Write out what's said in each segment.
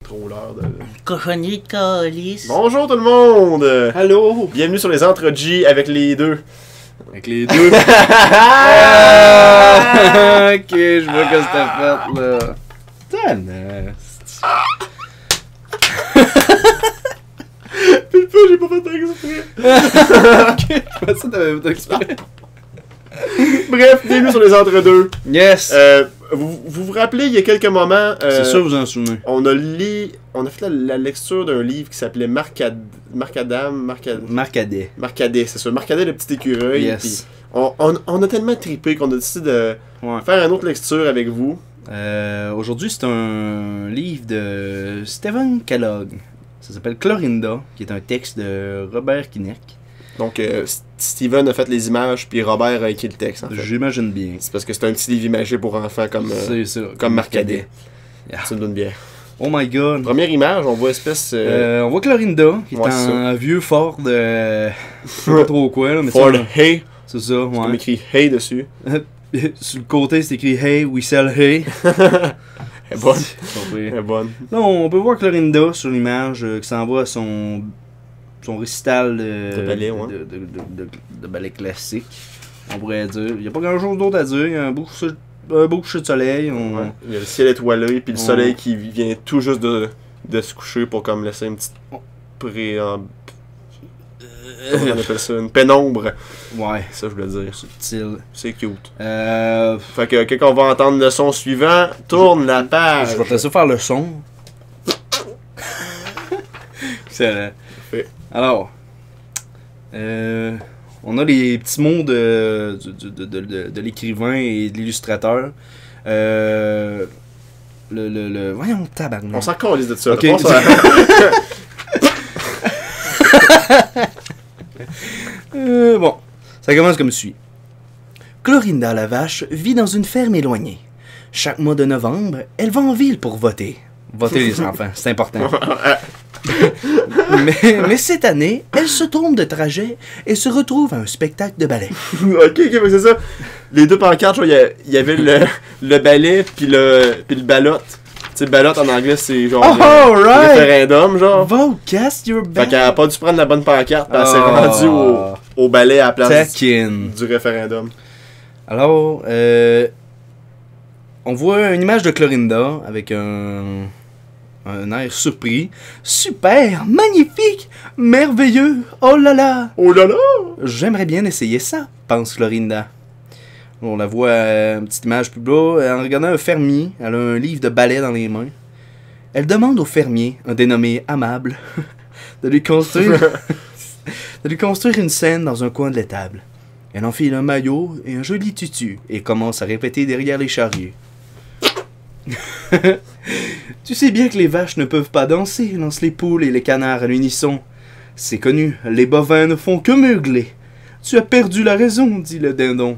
trop l'heure de... Cochonnerie de calice. Bonjour tout le monde! Allô? Bienvenue sur les Entre-G avec les deux. Avec les deux. Ah! Ok, je vois que c'était fait là. Pile pas, j'ai pas fait exprès. Ok, je pensais que t'avais fait exprès. Bref, bienvenue sur les Entre-deux. Yes! Vous vous rappelez, il y a quelques moments... C'est sûr vous en souvenez. On a fait la lecture d'un livre qui s'appelait Marcadet, c'est ça. Marcadet, le petit écureuil. Yes. Puis on a tellement trippé qu'on a décidé de faire une autre lecture avec vous. Aujourd'hui, c'est un livre de Stephen Kellogg. Ça s'appelle Clorinda, qui est un texte de Robert Kinneck. Donc, Steven a fait les images, puis Robert a écrit le texte, en fait. J'imagine bien. C'est parce que c'est un petit livre imagé pour enfants comme, C'est ça, comme Marcadet. Yeah. Ça me donne bien. Oh my god. Première image, on voit espèce... On voit Clorinda, qui est ouais, un vieux Ford de... je sais pas trop quoi, là, mais Ford ça, Hay. c'est ça, On ouais. écrit Hay dessus. Sur le côté, c'est écrit Hey, we sell hay. Elle est bonne. Elle Elle est bonne. Là, on peut voir Clorinda sur l'image qui s'en va à son récital De ballet, ouais. de ballet classique, on pourrait dire. Il n'y a pas grand chose d'autre à dire. Il y a un beau coucher de soleil. Ouais. Il y a le ciel étoilé, puis le soleil qui vient tout juste de se coucher pour comme laisser une petite comment on appelle ça? Une pénombre. Ouais. Ça, je voulais dire. Subtil. C'est cute. Fait Fait que quand on va entendre le son suivant, tourne la page. je vais te laisser faire le son. Excellent. Parfait. Alors, on a les petits mots de l'écrivain et de l'illustrateur. Voyons, tabarnak. On s'en calisse de ça. Ok. On passe Bon, ça commence comme suit. Clorinda la vache vit dans une ferme éloignée. Chaque mois de novembre, elle va en ville pour voter. Voter les enfants, c'est important. mais cette année, elle se trompe de trajet et se retrouve à un spectacle de ballet. ok, mais c'est ça. Les deux pancartes, il y avait le ballet puis le ballot. Tu sais, ballot en anglais, c'est genre Oh, le right! référendum, genre. Vote, cast your Fait ballot. qu'elle a pas dû prendre la bonne pancarte, puis elle s'est rendue au ballet à la place Taquine. du référendum. Alors, on voit une image de Clorinda avec un air surpris. Super, magnifique, merveilleux, oh là là. Oh là là! J'aimerais bien essayer ça, pense Clorinda. On la voit, une petite image plus bas, en regardant un fermier. Elle a un livre de ballet dans les mains. Elle demande au fermier, un dénommé Amable, de lui construire une scène dans un coin de l'étable. Elle enfile un maillot et un joli tutu et commence à répéter derrière les charriers. Tu sais bien que les vaches ne peuvent pas danser, lancent les poules et les canards à l'unisson. C'est connu, les bovins ne font que meugler. Tu as perdu la raison, dit le dindon.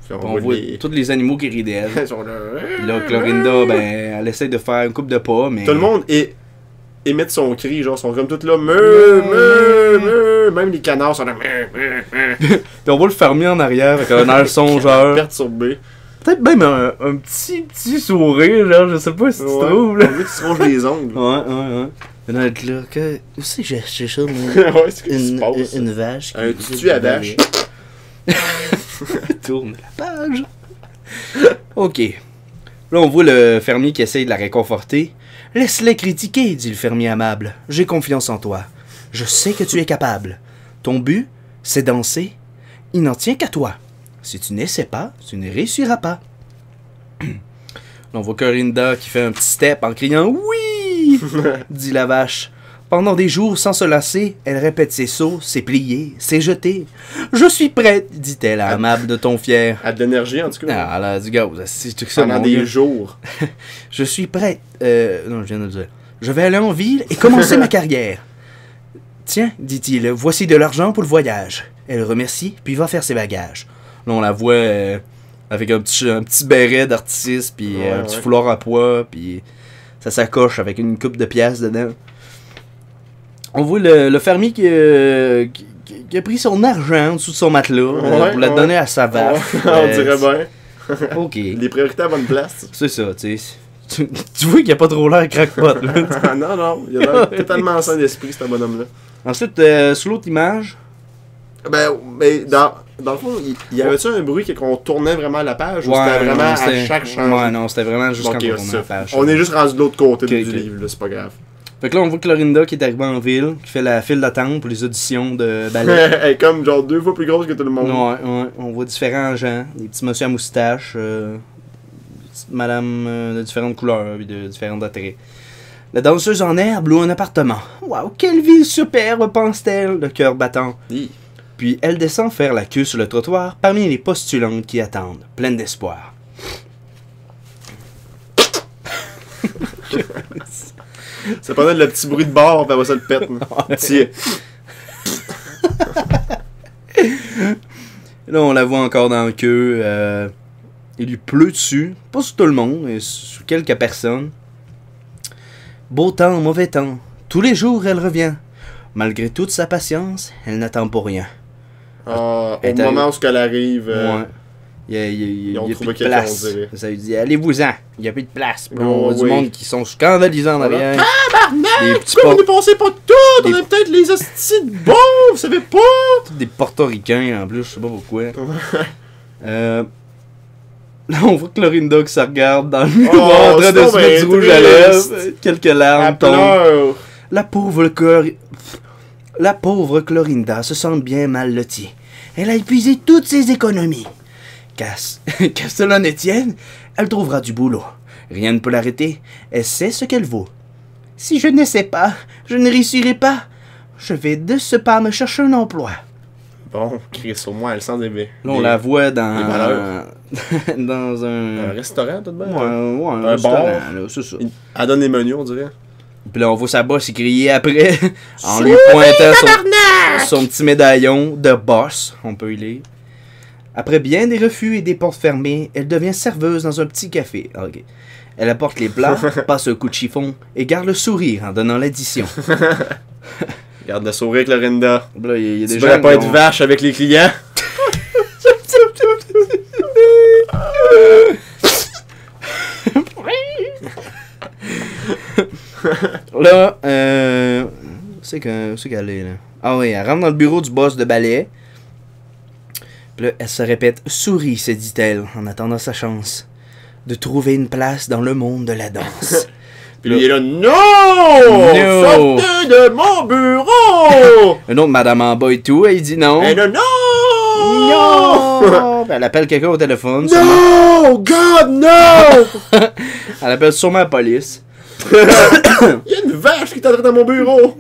On voit tous les animaux qui rient d'elle. Ils sont là. Puis là, Clorinda, ben, elle essaie de faire une coupe de pas, mais... Tout le monde émet son cri, genre, sont comme tous là, meu. Même les canards sont là, Puis on voit le fermier en arrière avec un air songeur. perturbé. Peut-être même un petit sourire, genre, je sais pas si tu trouves, là. On veut qu'ils se rongent les ongles. Ouais. Et là, être là, où c'est que j'ai acheté ça, moi? Ouais, c'est ce qui se passe. Une vache. Un tutu à vache. Tourne la page. Ok. Là, on voit le fermier qui essaye de la réconforter. Laisse-les critiquer, dit le fermier amable. J'ai confiance en toi. Je sais que tu es capable. Ton but, c'est danser. Il n'en tient qu'à toi. Si tu n'essaies pas, tu ne réussiras pas. Là, on voit Clorinda qui fait un petit step en criant « Oui !» dit la vache. Pendant des jours, sans se lasser, elle répète ses sauts, ses pliés, ses jetés. « Je suis prête, dit-elle à Amable de ton fier. » Elle a de l'énergie, en tout cas. Ah, elle a du gaz. C'est tout ça, Pendant mon des gars. jours. Je suis prête. Non, je viens de le dire. Je vais aller en ville et commencer ma carrière. Tiens, dit-il, voici de l'argent pour le voyage. Elle remercie, puis va faire ses bagages. Là, on la voit avec un petit béret d'artiste, puis un petit foulard à pois, puis sa sacoche avec une coupe de pièces dedans. On voit le fermier qui a pris son argent en dessous de son matelas pour la donner à sa vache. On dirait bien. Ok. Les priorités à bonne place. C'est ça, tu sais. Tu vois qu'il a pas trop l'air crackpot, là. Non, non, il a l'air totalement sain d'esprit, ce bonhomme-là. Ensuite, sur l'autre image... Mais dans le fond, il y avait-tu un bruit qu'on tournait vraiment la page ou c'était vraiment à chaque changement? Ouais, non, c'était vraiment juste quand on tournait la page. On est juste rendu de l'autre côté du livre, là, c'est pas grave. Fait que là, on voit Clorinda qui est arrivée en ville, qui fait la file d'attente pour les auditions de ballet. Elle est comme genre 2 fois plus grosse que tout le monde. Ouais. On voit différents gens, des petits messieurs à moustache, des petites madames de différentes couleurs et de différents attraits. La danseuse en herbe loue un appartement. Waouh, quelle ville superbe, pense-t-elle, le cœur battant. Oui. Puis elle descend faire la queue sur le trottoir parmi les postulantes qui attendent, pleines d'espoir. Ça pendant le petit bruit de bord, puis après ça le pète. Tiens. Là, on la voit encore dans la queue. Il lui pleut dessus. Pas sur tout le monde, mais sur quelques personnes. Beau temps, mauvais temps. Tous les jours, elle revient. Malgré toute sa patience, elle n'attend pour rien. Au moment où elle arrive... Ouais. Il y a plus de place. Ça lui dit, allez-vous-en. Il n'y a plus de place. Puis on voit du monde qui sont scandalisants en arrière. Tabarnak! On est passé pas de tout! On a peut-être les hosties de bon! Vous savez pas? Des portoricains en plus, je sais pas pourquoi. Là, on voit Clorinda qui se regarde dans le miroir en train de se mettre du rouge à lèvres. Quelques larmes tombent. La pauvre Clorinda se sent bien mal lotie. Elle a épuisé toutes ses économies. Qu'à cela ne tienne, elle trouvera du boulot. Rien ne peut l'arrêter. Elle sait ce qu'elle vaut. Si je ne sais pas, je ne réussirai pas. Je vais de ce pas me chercher un emploi. Bon, Chris, au moins, elle sent des... Là, on la voit dans... dans un restaurant, tout de même? Ouais, un restaurant, bar. Là, c'est ça. Elle donne des menus, on dirait. Puis là, on voit sa boss crier après, en lui pointant son petit médaillon de boss, on peut y lire. Après bien des refus et des portes fermées, elle devient serveuse dans un petit café. Okay. Elle apporte les plats, passe un coup de chiffon et garde le sourire en donnant l'addition. Garde le sourire, Clorinda. Là, y a tu devrais pas être vache avec les clients. Là, c'est qu'elle est là. Ah oui, elle rentre dans le bureau du boss de ballet. Puis là, elle se répète, souris, se dit-elle, en attendant sa chance de trouver une place dans le monde de la danse. Puis lui, il est là, non! Sortez de mon bureau! Un autre madame en bas et tout, elle dit non. Elle dit non! Non! Elle appelle quelqu'un au téléphone. Non! God, non! Elle appelle sûrement la police. Il y a une vache qui t'entre dans mon bureau!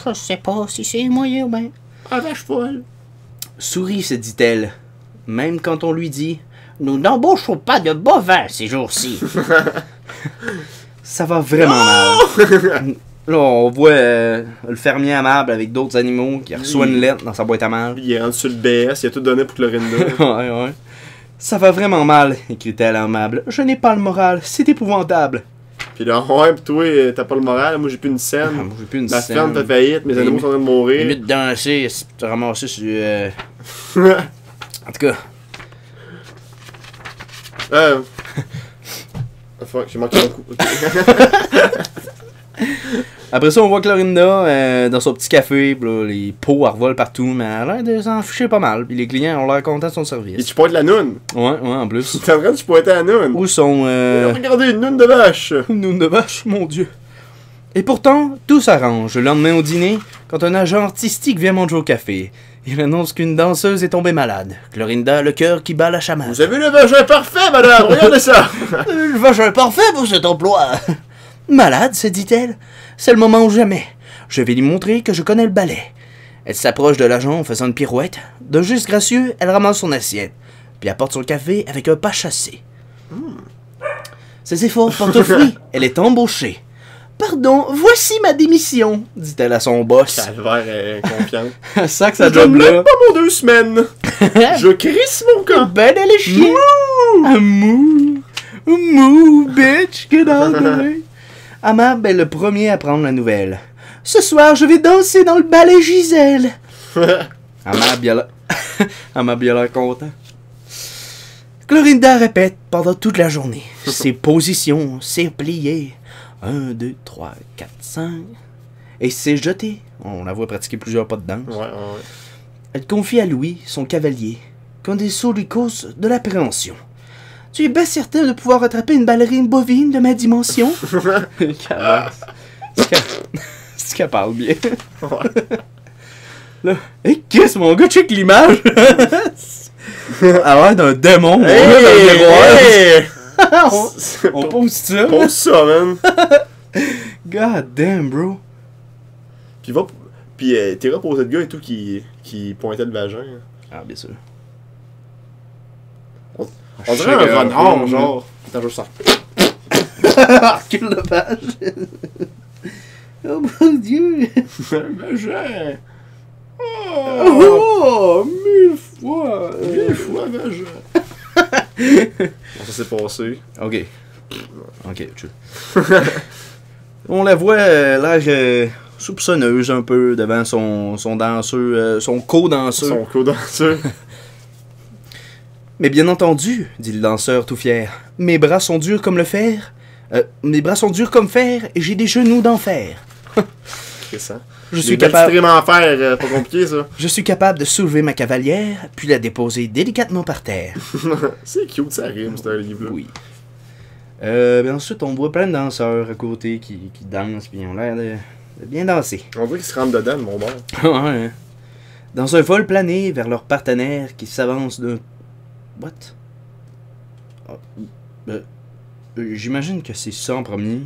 Je sais pas si c'est moyen ou bien. Ah, vache folle! Souris, se dit-elle, même quand on lui dit nous n'embauchons pas de bovins ces jours-ci. Ça va vraiment mal. Là, on voit le fermier amable avec d'autres animaux qui reçoit une lettre dans sa boîte à mal. Il est rendu sur le BS, il a tout donné pour Clorinda. Ouais. Ça va vraiment mal, écrit-elle amable. Je n'ai pas le moral, c'est épouvantable. Puis là, ouais, pis toi, t'as pas le moral, moi j'ai plus une scène. Moi j'ai plus une Ma scène. ferme fait faillite, mes animaux sont en train de mourir. Limite de danser, te ramasser sur... En tout cas... Fuck, j'ai manqué un coup. Après ça, on voit Clorinda dans son petit café, pis là, les pots revolent partout, mais elle a l'air de s'en ficher pas mal, puis les clients ont l'air contents de son service. Et tu pointes la noune. Ouais, en plus. T'es en train de pointer la noune. Où sont... Regardez, une noune de vache. Une noune de vache, mon Dieu. Et pourtant, tout s'arrange. Le lendemain au dîner, quand un agent artistique vient manger au café, il annonce qu'une danseuse est tombée malade. Clorinda a le cœur qui bat la chamade. Vous avez le vagin parfait, madame, regardez ça. Le vagin parfait pour cet emploi. Malade, se dit-elle. C'est le moment ou jamais. Je vais lui montrer que je connais le ballet. Elle s'approche de l'agent en faisant une pirouette. D'un geste gracieux, elle ramasse son assiette, puis apporte son café avec un pas chassé. Ses efforts portent fruit. Elle est embauchée. Pardon, voici ma démission, dit-elle à son boss. Calvaire est confiante. Elle sac sa Je donne job là. même pas mon 2 semaines. Je crisse mon camp. Ben elle est chienne. Mou! Mou, bitch, get out of the way. Amab est le premier à prendre la nouvelle. Ce soir, je vais danser dans le ballet Gisèle. Amab, il a l'air content. Clorinda répète pendant toute la journée. Ses positions, ses pliés. 1, 2, 3, 4, 5. Et s'est jetée. On la voit pratiquer plusieurs pas de danse. Ouais. Elle confie à Louis, son cavalier, qu'un des sauts lui cause de l'appréhension. Tu es bien certain de pouvoir attraper une ballerine bovine de ma dimension? C'est qu'elle parle bien. Ouais. Là, hey, qu'est-ce mon gars, check l'image! Ah ouais, d'un démon, mon gars, dans le miroir. On pose ça. Pose ça, man. God damn, bro. Puis t'es reposé de gars et tout qui pointait le vagin. Ah, bien sûr. On dirait un renard, genre. Attends, je sens. Recule le page. Oh mon dieu. Un vagin. Oh, 1000 fois. 1000 fois vagin. Bon, ça s'est passé. Ok. Ok, chill. On la voit l'air soupçonneuse un peu devant son danseur, son co-danseur. Son co-danseur. Mais bien entendu, dit le danseur tout fier, mes bras sont durs comme le fer. Mes bras sont durs comme fer et j'ai des genoux d'enfer. C'est ça. Je suis capable. Extrêmement faire, pas compliqué ça. Je suis capable de soulever ma cavalière, puis la déposer délicatement par terre. C'est cute, ça rime, c'est un livre. Oui. Ben ensuite, on voit plein de danseurs à côté qui dansent, puis ils ont l'air de bien danser. On voit qu'ils se rentrent dedans, de mon bord. Ouais. Dans un vol plané vers leur partenaire qui s'avance d'un... What? J'imagine que c'est ça en premier.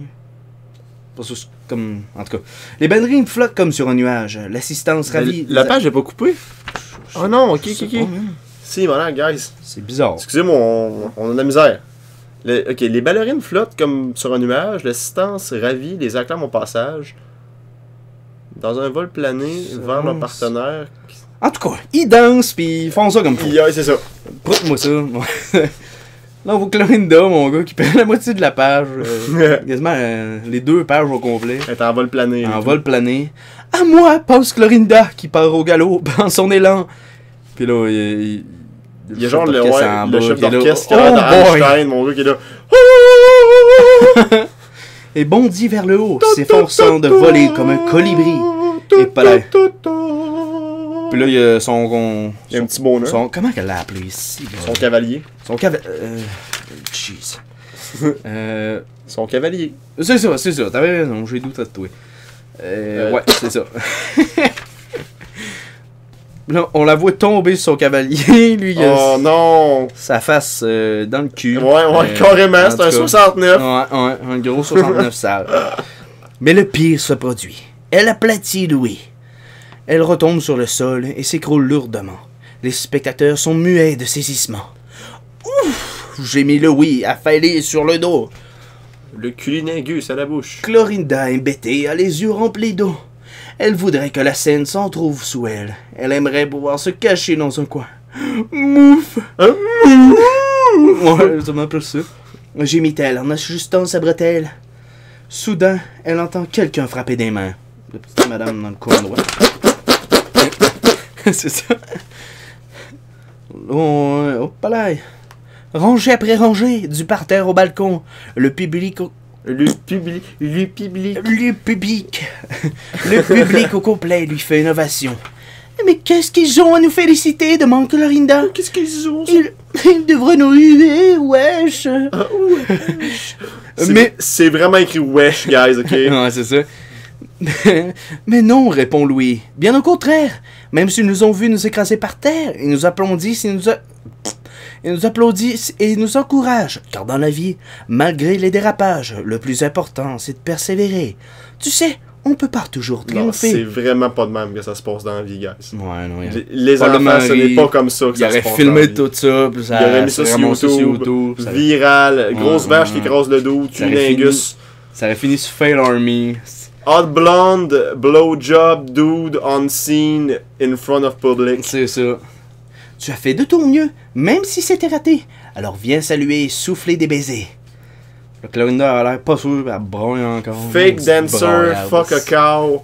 Parce que c'est comme... En tout cas, les ballerines flottent comme sur un nuage. L'assistance ravie... La page est pas coupée? Oh non, ok. Oh, Si, voilà, guys. c'est bizarre. Excusez-moi, on a de la misère. Ok, les ballerines flottent comme sur un nuage. L'assistance ravit, les acclame au passage. Dans un vol plané vers leur partenaire. En tout cas, ils dansent pis ils font ça comme Yeah, c'est ça. Proute-moi ça. Là, on voit Clorinda, mon gars, qui perd la moitié de la page. Quasiment les 2 pages au complet. Elle est en vol plané. En vol plané. À moi, passe Clorinda, qui part au galop, dans son élan. Puis là, il y a genre le chef d'orchestre qui est est là. Einstein, mon gars, qui est là. Et bondit vers le haut, s'efforçant de voler comme un colibri. Et pas là. Puis là, il y a son... Il y a un petit bonheur. Comment qu'elle l'a appelé ici? Son cavalier. Son cavalier... Jeez. Son cavalier. C'est ça. T'avais raison, j'ai doute de toi. Ouais, c'est ça. Là, on la voit tomber sur son cavalier. Lui, oh non! Sa face dans le cul. Ouais, carrément. C'est un 69. Ouais, un gros 69 sale. Mais le pire se produit. Elle aplatit Louis. Elle retombe sur le sol et s'écroule lourdement. Les spectateurs sont muets de saisissement. Ouf! Gémit Louis, affalé sur le dos. Le cunilingus à la bouche. Clorinda, embêtée, a les yeux remplis d'eau. Elle voudrait que la scène s'en trouve sous elle. Elle aimerait pouvoir se cacher dans un coin. Mouf! Ouais, ça m'appelle ça. Gémit-elle en ajustant sa bretelle. Soudain, elle entend quelqu'un frapper des mains. La petite madame dans le coin droit. C'est ça. Oh, pas là. Rangée après rangée, du parterre au balcon, le public au complet lui fait une ovation. Mais qu'est-ce qu'ils ont à nous féliciter, demande Clorinda. Qu'est-ce qu'ils ont? Ils devraient nous huer, wesh. Wesh. Mais c'est vraiment écrit wesh, guys, ok? Ouais, c'est ça. Mais non, répond Louis. Bien au contraire. Même s'ils nous ont vus nous écraser par terre, ils nous applaudissent et nous encouragent. Car dans la vie, malgré les dérapages, le plus important, c'est de persévérer. Tu sais, on peut pas toujours triompher. C'est vraiment pas de même que ça se passe dans la vie, guys. Ouais, non, les enfants, ce n'est pas comme ça que ça se passe. Il aurait filmé tout ça, puis ça, il aurait mis ça sur YouTube, viral, grosse vache qui écrase le dos, cunilingus. Ça aurait fini sur Fail Army. Hot blonde, blowjob, dude on scene in front of public. C'est ça. Tu as fait de ton mieux, même si c'était raté. Alors viens saluer et souffler des baisers. Le Clorinda a l'air pas sûr, elle broye encore. Fake dancer, fuck a cow.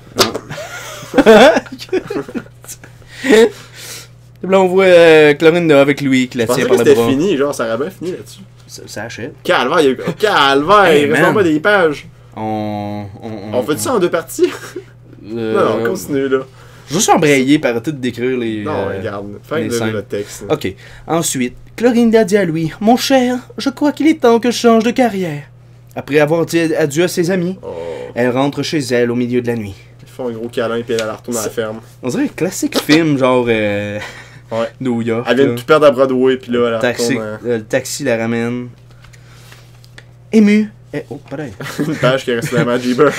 Puis là, on voit Clorinda avec lui qui la Je pensais tient que par le c'était bras. fini, genre, ça aurait bien fini là-dessus. Ça achète. Calvaire, calvaire, Hey, il reste man. pas des pages. On On fait ça en 2 parties? Non, on continue là. Juste embrayer par arrêter de décrire les. Non, regarde, fais les de scènes. le texte. Ok. Ensuite, Clorinda dit à lui: Mon cher, je crois qu'il est temps que je change de carrière. Après avoir dit adieu à ses amis, Oh. elle rentre chez elle au milieu de la nuit. Ils font un gros câlin puis elle retourne dans la ferme. On dirait un classique film, genre. Ouais. New York. Elle vient de là. tout perdre à Broadway puis là, elle Taxi, retourne le taxi la ramène. Émue. Oh, pareil. une page qui est restée dans ma Jeeber.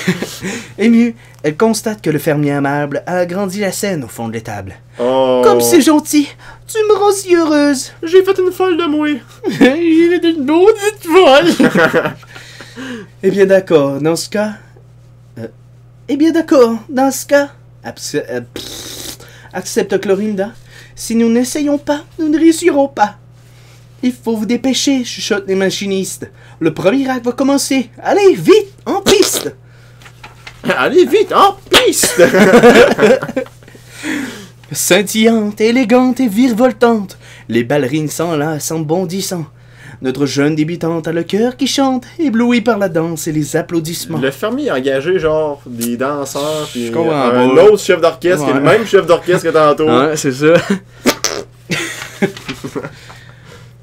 Émue, elle constate que le fermier amable a agrandi la scène au fond de l'étable. Oh. Comme c'est gentil, tu me rends si heureuse. J'ai fait une folle de moi. J'ai fait une maudite folle. Eh bien d'accord, dans ce cas... accepte Clorinda. Si nous n'essayons pas, nous ne réussirons pas. Il faut vous dépêcher, chuchotent les machinistes. Le premier acte va commencer. Allez, vite, en piste. Allez vite, en piste. Scintillante, élégante et virevoltante, les ballerines s'enlacent en bondissant. Notre jeune débutante a le cœur qui chante, ébloui par la danse et les applaudissements. Le fermier a engagé genre des danseurs puis Je comprends un pas. autre chef d'orchestre qui est le Ouais. même chef d'orchestre que tantôt. Ouais, c'est ça.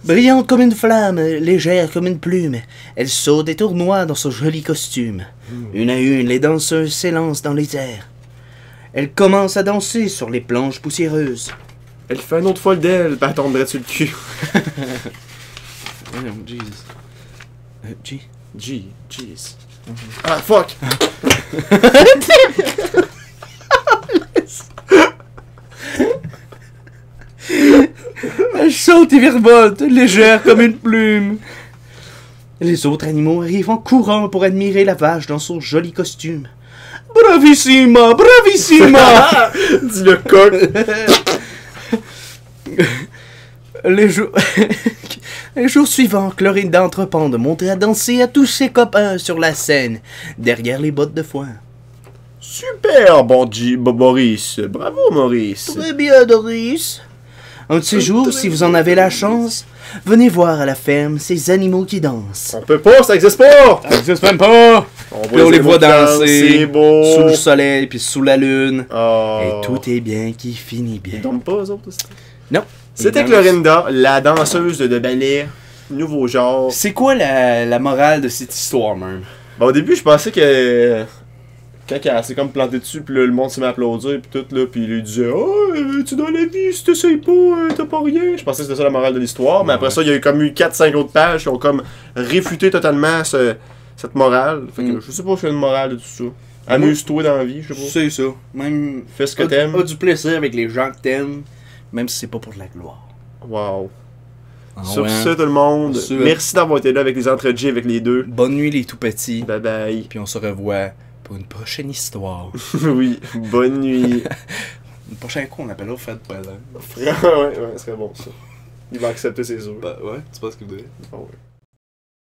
Brillante comme une flamme, légère comme une plume, elle saute des tournois dans son joli costume. Une à une, les danseuses s'élancent dans les airs. Elle commence à danser sur les planches poussiéreuses. Elle fait un autre folle d'elle, puis elle tomberait sur le cul. Jeez. Ah, fuck! Elle saute et virevolte, légère comme une plume. Les autres animaux arrivent en courant pour admirer la vache dans son joli costume. Bravissima, bravissima! Dis le coq! Les jours... Les jours suivants, Clorinda entreprend de monter à danser à tous ses copains sur la scène, derrière les bottes de foin. Super, bon Maurice. Bravo, Maurice. Très bien, Doris. Un de ces jours, si vous en avez la chance, venez voir à la ferme ces animaux qui dansent. On peut pas, ça existe pas! Ça existe même pas! Puis on les voit danser, c'est beau. sous le soleil, puis sous la lune. Oh. Et tout est bien qui finit bien. Ils dorment pas, eux autres aussi. Non. C'était Ils dansent. Clorinda, la danseuse de ballet, nouveau genre. C'est quoi la morale de cette histoire, même? Bon, au début, je pensais que. Quand elle s'est comme plantée dessus, puis là, le monde s'est mis à applaudir, puis tout, là, puis il lui disait: Oh, tu dans la vie, si t'essayes pas, t'as pas rien. Je pensais que c'était ça la morale de l'histoire, mais après ça, il y a eu comme eu 4-5 autres pages qui ont comme réfuté totalement cette morale. Fait que je sais pas si y a une morale de tout ça. Amuse-toi dans la vie, je sais pas. C'est ça. Même. Fais ce que t'aimes. A du plaisir avec les gens que t'aimes, même si c'est pas pour de la gloire. Wow. Ah Sur ouais. ce, tout le monde, Sur- merci d'avoir été là avec les entre-J avec les deux. Bonne nuit, les tout petits. Bye bye. Puis on se revoit pour une prochaine histoire. Oui, bonne nuit. Une prochaine coup, on appellera Fred Pelin. ouais, ce serait bon ça. Il va accepter ses œufs. Bah ouais, tu penses qu'il voudrait? Ah ouais.